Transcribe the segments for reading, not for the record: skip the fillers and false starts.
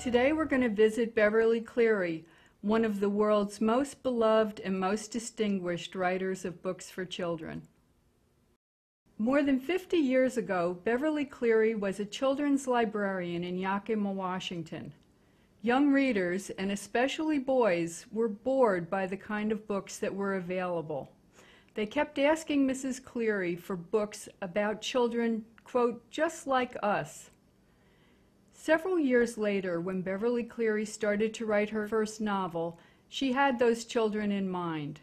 Today we're going to visit Beverly Cleary, one of the world's most beloved and most distinguished writers of books for children. More than 50 years ago, Beverly Cleary was a children's librarian in Yakima, Washington. Young readers, and especially boys, were bored by the kind of books that were available. They kept asking Mrs. Cleary for books about children, quote, just like us. Several years later, when Beverly Cleary started to write her first novel, she had those children in mind.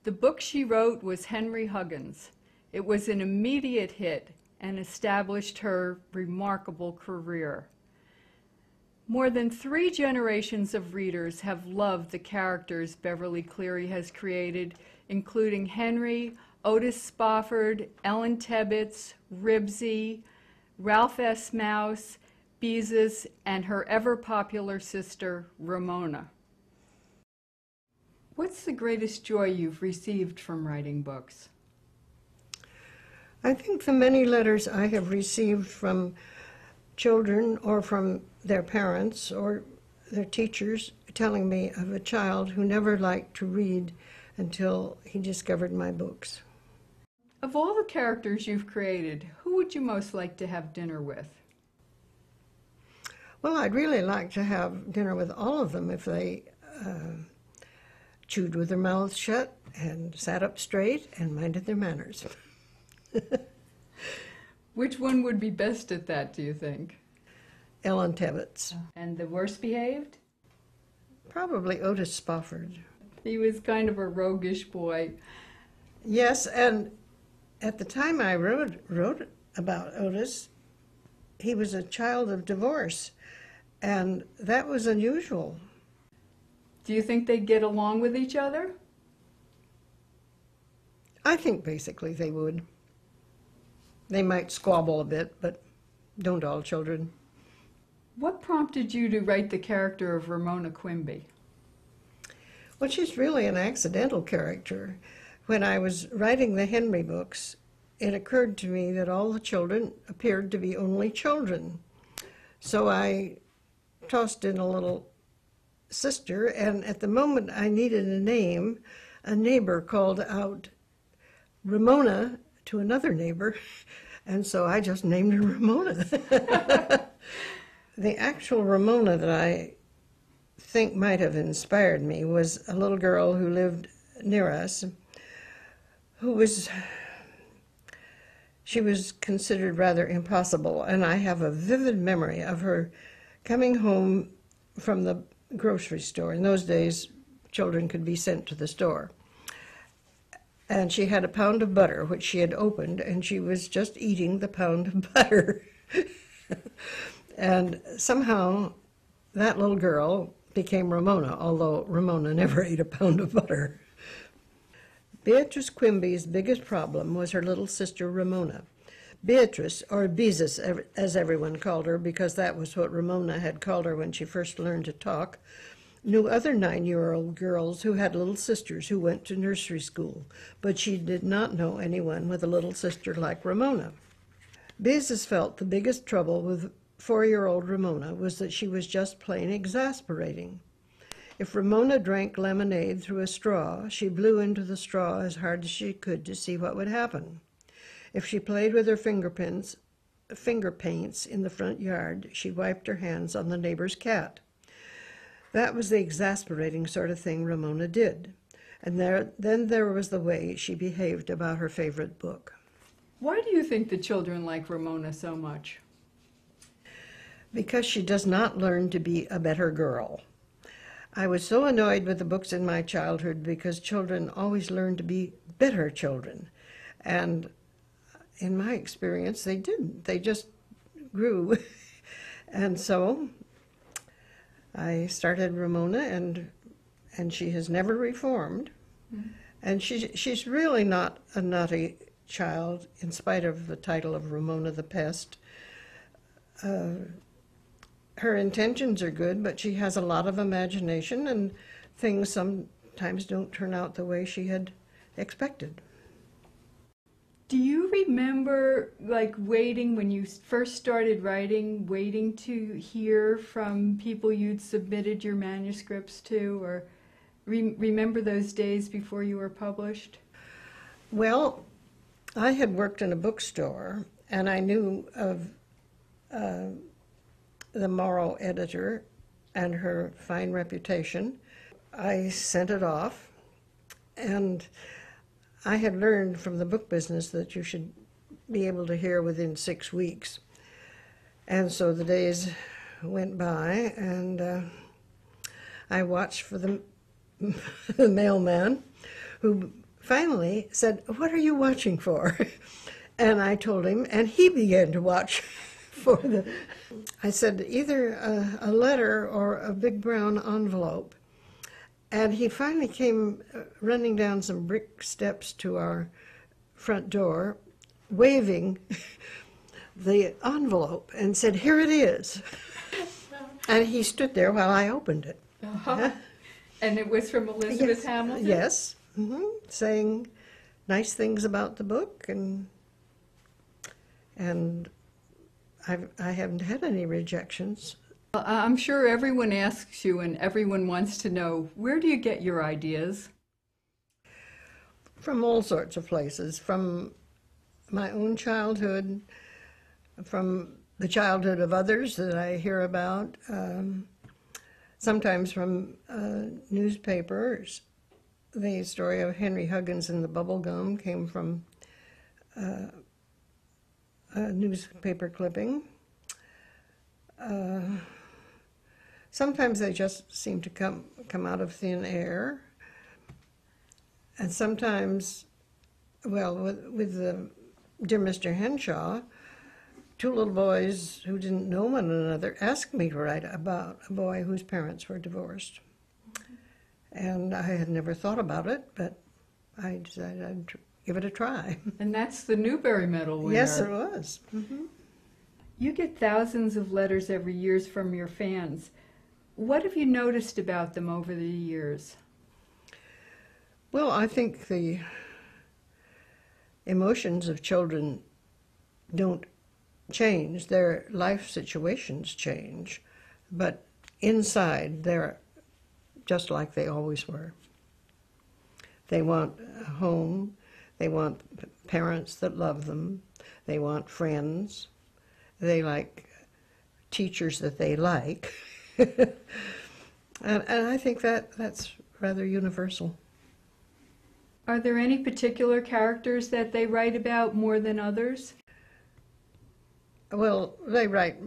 The book she wrote was Henry Huggins. It was an immediate hit and established her remarkable career. More than 3 generations of readers have loved the characters Beverly Cleary has created, including Henry, Otis Spofford, Ellen Tebbitts, Ribsy, Ralph S. Mouse, Beezus, and her ever-popular sister, Ramona. What's the greatest joy you've received from writing books? I think the many letters I have received from children or from their parents or their teachers telling me of a child who never liked to read until he discovered my books. Of all the characters you've created, who would you most like to have dinner with? Well, I'd really like to have dinner with all of them if they chewed with their mouths shut and sat up straight and minded their manners. Which one would be best at that, do you think? Ellen Tebbitts. And the worst behaved? Probably Otis Spofford. He was kind of a roguish boy. Yes, and at the time I wrote about Otis, he was a child of divorce, and that was unusual. Do you think they'd get along with each other? I think basically they would. They might squabble a bit, but don't all children. What prompted you to write the character of Ramona Quimby? Well, she's really an accidental character. When I was writing the Henry books, it occurred to me that all the children appeared to be only children. So I tossed in a little sister, and at the moment I needed a name, a neighbor called out Ramona to another neighbor, and so I just named her Ramona. The actual Ramona that I think might have inspired me was a little girl who lived near us, she was considered rather impossible, and I have a vivid memory of her coming home from the grocery store. In those days, children could be sent to the store. And she had a pound of butter, which she had opened, and she was just eating the pound of butter. And somehow that little girl became Ramona, although Ramona never ate a pound of butter. Beatrice Quimby's biggest problem was her little sister Ramona. Beatrice, or Beezus as everyone called her, because that was what Ramona had called her when she first learned to talk, knew other 9-year-old girls who had little sisters who went to nursery school, but she did not know anyone with a little sister like Ramona. Beezus felt the biggest trouble with 4-year-old Ramona was that she was just plain exasperating. If Ramona drank lemonade through a straw, she blew into the straw as hard as she could to see what would happen. If she played with her finger paints in the front yard, she wiped her hands on the neighbor's cat. That was the exasperating sort of thing Ramona did. And then there was the way she behaved about her favorite book. Why do you think the children like Ramona so much? Because she does not learn to be a better girl. I was so annoyed with the books in my childhood because children always learn to be better children. And in my experience, they didn't. They just grew. And so I started Ramona, and she has never reformed. Mm-hmm. And she's really not a naughty child, in spite of the title of Ramona the Pest. Her intentions are good, but she has a lot of imagination, and things sometimes don't turn out the way she had expected. Do you remember, like, waiting when you first started writing, waiting to hear from people you'd submitted your manuscripts to, or remember those days before you were published? Well, I had worked in a bookstore, and I knew of the Morrow editor and her fine reputation. I sent it off, and I had learned from the book business that you should be able to hear within 6 weeks. And so the days went by, and I watched for the mailman, who finally said, "What are you watching for?" And I told him, and he began to watch for the... I said, either a letter or a big brown envelope. And he finally came running down some brick steps to our front door, waving the envelope, and said, "Here it is." And he stood there while I opened it. Uh-huh. And it was from Elizabeth Hamilton? Yes, saying nice things about the book, and I haven't had any rejections. I'm sure everyone asks you and everyone wants to know, where do you get your ideas? From all sorts of places, from my own childhood, from the childhood of others that I hear about, sometimes from newspapers. The story of Henry Huggins and the bubble gum came from a newspaper clipping. Sometimes they just seem to come out of thin air. And sometimes, well, with the Dear Mr. Henshaw, two little boys who didn't know one another asked me to write about a boy whose parents were divorced. And I had never thought about it, but I decided I'd give it a try. And that's the Newbery Medal winner. Yes, it was. Mm-hmm. You get thousands of letters every year from your fans. What have you noticed about them over the years? Well, I think the emotions of children don't change. Their life situations change, but inside they're just like they always were. They want a home, they want parents that love them, they want friends, they like teachers that they like. and I think that's rather universal. Are there any particular characters that they write about more than others? Well, they write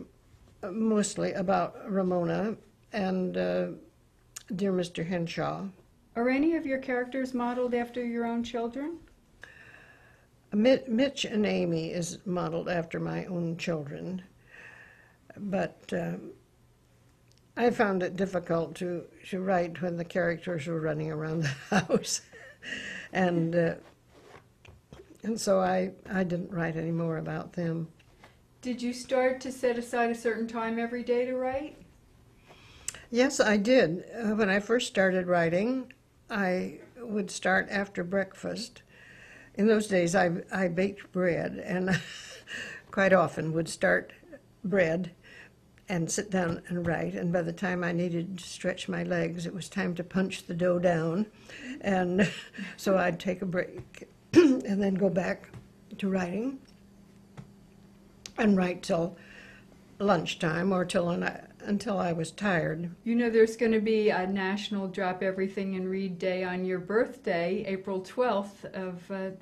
mostly about Ramona and Dear Mr. Henshaw. Are any of your characters modeled after your own children? Mitch and Amy is modeled after my own children, but I found it difficult to write when the characters were running around the house, and so I didn't write any more about them. Did you start to set aside a certain time every day to write? Yes, I did. When I first started writing, I would start after breakfast. In those days, I baked bread, and quite often would start bread and sit down and write. And by the time I needed to stretch my legs, it was time to punch the dough down. And so I'd take a break and then go back to writing and write till lunchtime or until I was tired. You know, there's going to be a National Drop Everything and Read Day on your birthday, April 12th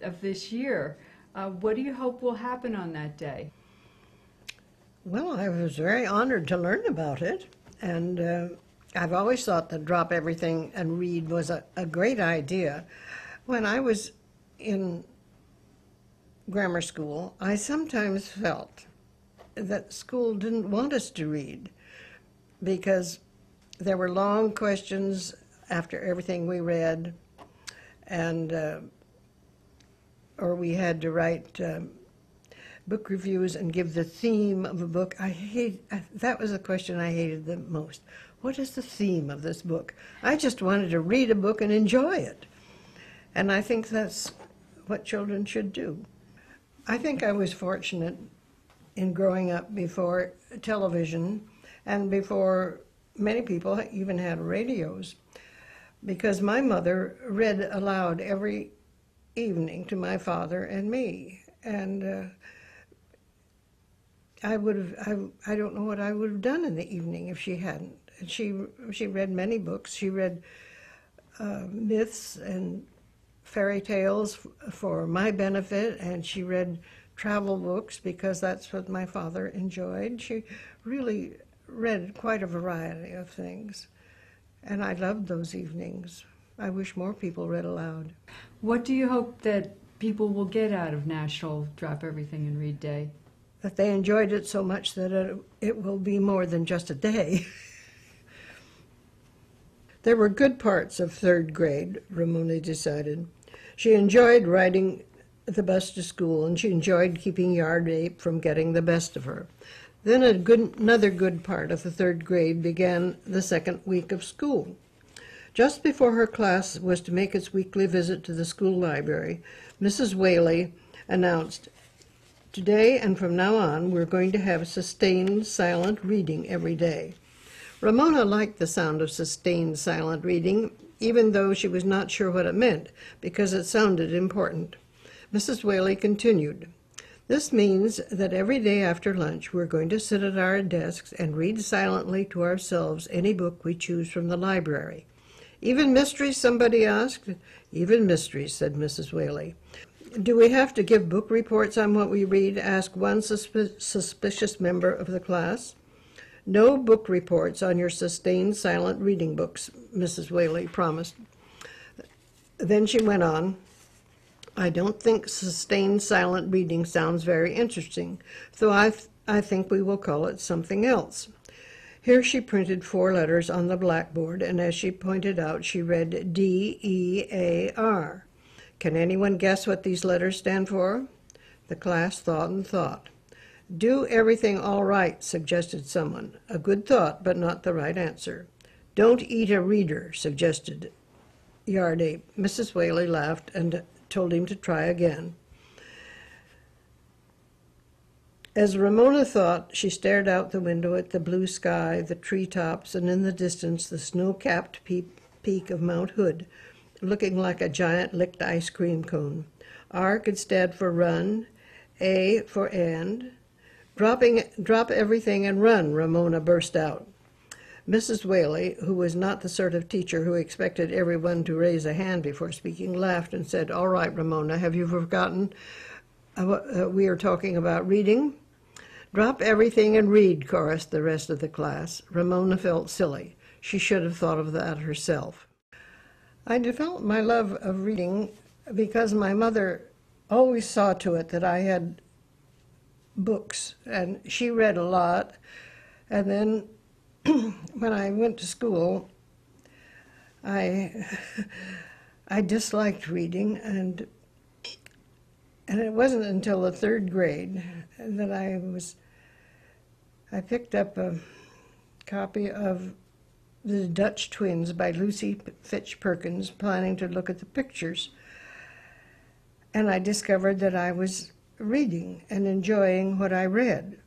of this year. What do you hope will happen on that day? Well, I was very honored to learn about it, and I've always thought that Drop Everything and Read was a great idea. When I was in grammar school, I sometimes felt that school didn't want us to read because there were long questions after everything we read, and or we had to write book reviews and give the theme of a book. That was the question I hated the most. What is the theme of this book? I just wanted to read a book and enjoy it. And I think that's what children should do. I think I was fortunate in growing up before television and before many people even had radios, because my mother read aloud every evening to my father and me. And I don't know what I would have done in the evening if she hadn't. And she read many books. She read myths and fairy tales for my benefit, and she read travel books because that's what my father enjoyed. She really read quite a variety of things, and I loved those evenings. I wish more people read aloud. What do you hope that people will get out of National Drop Everything and Read Day? That they enjoyed it so much that it will be more than just a day. There were good parts of third grade, Ramona decided. She enjoyed riding the bus to school, and she enjoyed keeping Yard Ape from getting the best of her. Then another good part of the third grade began the second week of school. Just before her class was to make its weekly visit to the school library, Mrs. Whaley announced, "Today and from now on, we're going to have sustained silent reading every day." Ramona liked the sound of sustained silent reading, even though she was not sure what it meant, because it sounded important. Mrs. Whaley continued, "This means that every day after lunch we're going to sit at our desks and read silently to ourselves any book we choose from the library." "Even mysteries?" somebody asked. "Even mysteries," said Mrs. Whaley. "Do we have to give book reports on what we read?" asked one suspicious member of the class. "No book reports on your sustained silent reading books," Mrs. Whaley promised. Then she went on, "I don't think sustained silent reading sounds very interesting, so I think we will call it something else." Here she printed 4 letters on the blackboard, and as she pointed out, she read D-E-A-R. Can anyone guess what these letters stand for? The class thought and thought. "Do everything all right," suggested someone. A good thought, but not the right answer. "Don't eat a reader," suggested Yard Ape. Mrs. Whaley laughed and told him to try again. As Ramona thought, she stared out the window at the blue sky, the treetops, and in the distance the snow-capped peak of Mount Hood, looking like a giant licked ice cream cone. R could stand for run, A for and. Drop everything and run," Ramona burst out. Mrs. Whaley, who was not the sort of teacher who expected everyone to raise a hand before speaking, laughed and said, "All right, Ramona, have you forgotten we are talking about reading?" "Drop everything and read," chorused the rest of the class. Ramona felt silly. She should have thought of that herself. I developed my love of reading because my mother always saw to it that I had books, and she read a lot. And then when I went to school, I disliked reading, and it wasn't until the third grade that I picked up a copy of The Dutch Twins by Lucy Fitch Perkins, planning to look at the pictures. And I discovered that I was reading and enjoying what I read.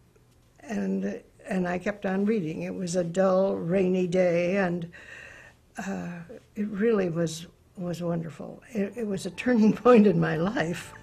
And I kept on reading. It was a dull, rainy day, and it really was wonderful. It was a turning point in my life.